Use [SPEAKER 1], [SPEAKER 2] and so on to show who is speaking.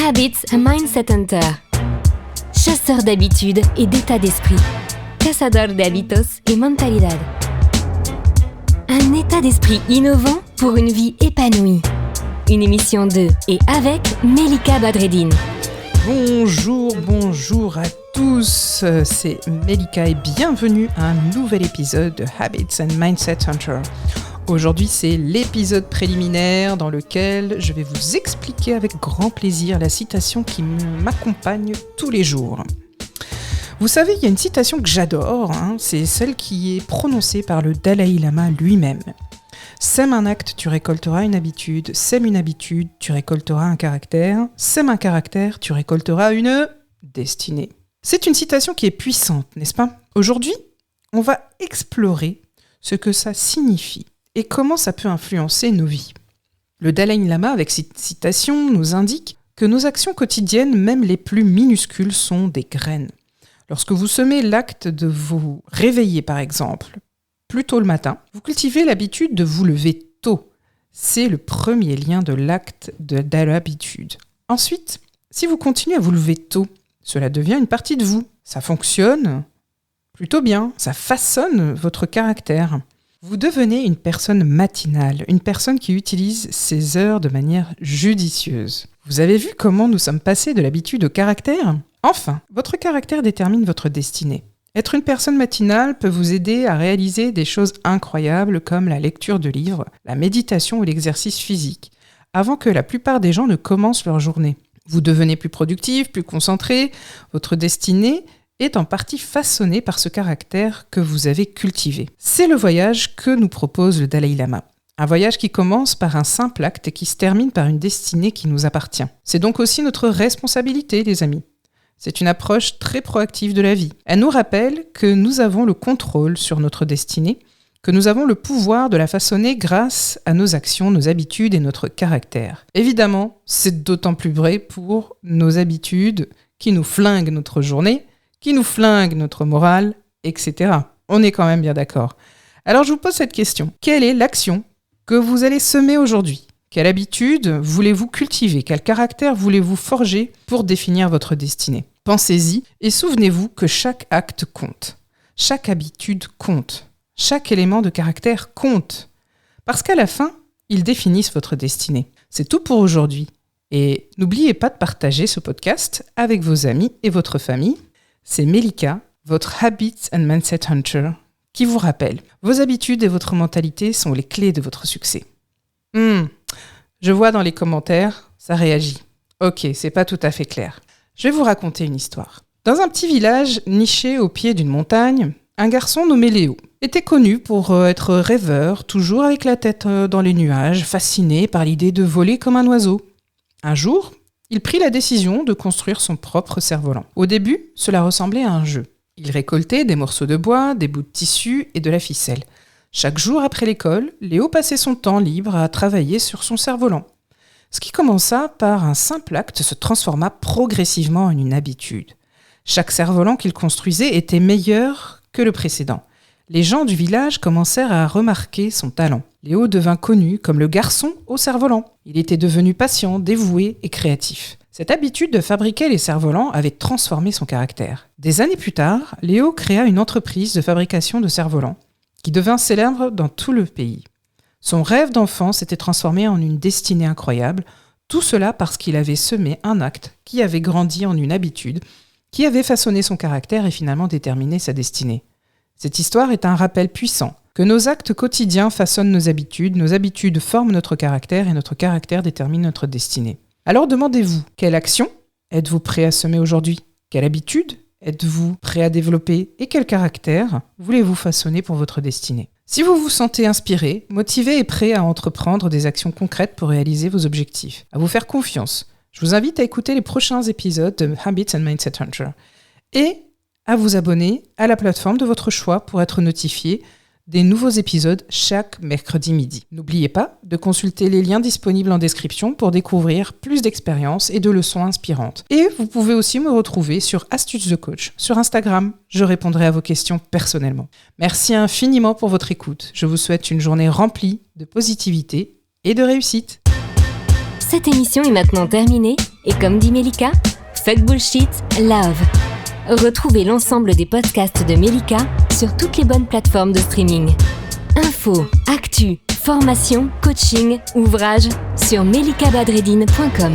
[SPEAKER 1] Habits and Mindset Hunter. Chasseur d'habitudes et d'état d'esprit. Cazador de hábitos y mentalidad. Un état d'esprit innovant pour une vie épanouie. Une émission de et avec Melika Badreddine.
[SPEAKER 2] Bonjour à tous, c'est Melika et bienvenue à un nouvel épisode de Habits and Mindset Hunter. Aujourd'hui, c'est l'épisode préliminaire dans lequel je vais vous expliquer avec grand plaisir la citation qui m'accompagne tous les jours. Vous savez, il y a une citation que j'adore, c'est celle qui est prononcée par le Dalai Lama lui-même. Sème un acte, tu récolteras une habitude. Sème une habitude, tu récolteras un caractère. Sème un caractère, tu récolteras une destinée. C'est une citation qui est puissante, n'est-ce pas ? Aujourd'hui, on va explorer ce que ça signifie et comment ça peut influencer nos vies. Le Dalai Lama, avec cette citation, nous indique que nos actions quotidiennes, même les plus minuscules, sont des graines. Lorsque vous semez l'acte de vous réveiller, par exemple, plus tôt le matin, vous cultivez l'habitude de vous lever tôt. C'est le premier lien de l'acte de l'habitude. Ensuite, si vous continuez à vous lever tôt, cela devient une partie de vous. Ça fonctionne plutôt bien, ça façonne votre caractère. Vous devenez une personne matinale, une personne qui utilise ses heures de manière judicieuse. Vous avez vu comment nous sommes passés de l'habitude au caractère ? Enfin, votre caractère détermine votre destinée. Être une personne matinale peut vous aider à réaliser des choses incroyables comme la lecture de livres, la méditation ou l'exercice physique, avant que la plupart des gens ne commencent leur journée. Vous devenez plus productif, plus concentré, votre destinée est en partie façonnée par ce caractère que vous avez cultivé. C'est le voyage que nous propose le Dalai Lama. Un voyage qui commence par un simple acte et qui se termine par une destinée qui nous appartient. C'est donc aussi notre responsabilité, les amis. C'est une approche très proactive de la vie. Elle nous rappelle que nous avons le contrôle sur notre destinée, que nous avons le pouvoir de la façonner grâce à nos actions, nos habitudes et notre caractère. Évidemment, c'est d'autant plus vrai pour nos habitudes qui nous flinguent notre journée, qui nous flinguent notre morale, etc. On est quand même bien d'accord. Alors je vous pose cette question. Quelle est l'action que vous allez semer aujourd'hui ? Quelle habitude voulez-vous cultiver ? Quel caractère voulez-vous forger pour définir votre destinée ? Pensez-y et souvenez-vous que chaque acte compte. Chaque habitude compte. Chaque élément de caractère compte. Parce qu'à la fin, ils définissent votre destinée. C'est tout pour aujourd'hui. Et n'oubliez pas de partager ce podcast avec vos amis et votre famille. C'est Melika, votre Habits and Mindset Hunter, qui vous rappelle, vos habitudes et votre mentalité sont les clés de votre succès. Je vois dans les commentaires, ça réagit. Ok, c'est pas tout à fait clair. Je vais vous raconter une histoire. Dans un petit village niché au pied d'une montagne, un garçon nommé Léo était connu pour être rêveur, toujours avec la tête dans les nuages, fasciné par l'idée de voler comme un oiseau. Un jour, il prit la décision de construire son propre cerf-volant. Au début, cela ressemblait à un jeu. Il récoltait des morceaux de bois, des bouts de tissu et de la ficelle. Chaque jour après l'école, Léo passait son temps libre à travailler sur son cerf-volant. Ce qui commença par un simple acte se transforma progressivement en une habitude. Chaque cerf-volant qu'il construisait était meilleur que le précédent. Les gens du village commencèrent à remarquer son talent. Léo devint connu comme le garçon au cerf-volant. Il était devenu patient, dévoué et créatif. Cette habitude de fabriquer les cerfs-volants avait transformé son caractère. Des années plus tard, Léo créa une entreprise de fabrication de cerfs-volants qui devint célèbre dans tout le pays. Son rêve d'enfant s'était transformé en une destinée incroyable, tout cela parce qu'il avait semé un acte qui avait grandi en une habitude, qui avait façonné son caractère et finalement déterminé sa destinée. Cette histoire est un rappel puissant que nos actes quotidiens façonnent nos habitudes forment notre caractère et notre caractère détermine notre destinée. Alors demandez-vous, quelle action êtes-vous prêt à semer aujourd'hui ? Quelle habitude êtes-vous prêt à développer et quel caractère voulez-vous façonner pour votre destinée ? Si vous vous sentez inspiré, motivé et prêt à entreprendre des actions concrètes pour réaliser vos objectifs, à vous faire confiance, je vous invite à écouter les prochains épisodes de Habits and Mindset Hunter et à vous abonner à la plateforme de votre choix pour être notifié des nouveaux épisodes chaque mercredi midi. N'oubliez pas de consulter les liens disponibles en description pour découvrir plus d'expériences et de leçons inspirantes. Et vous pouvez aussi me retrouver sur Astuces de Coach sur Instagram. Je répondrai à vos questions personnellement. Merci infiniment pour votre écoute. Je vous souhaite une journée remplie de positivité et de réussite.
[SPEAKER 1] Cette émission est maintenant terminée Et comme dit Melika, fuck bullshit, love. Retrouvez l'ensemble des podcasts de Melika sur toutes les bonnes plateformes de streaming. Infos, actu, formation, coaching, ouvrages sur melikabadreddine.com.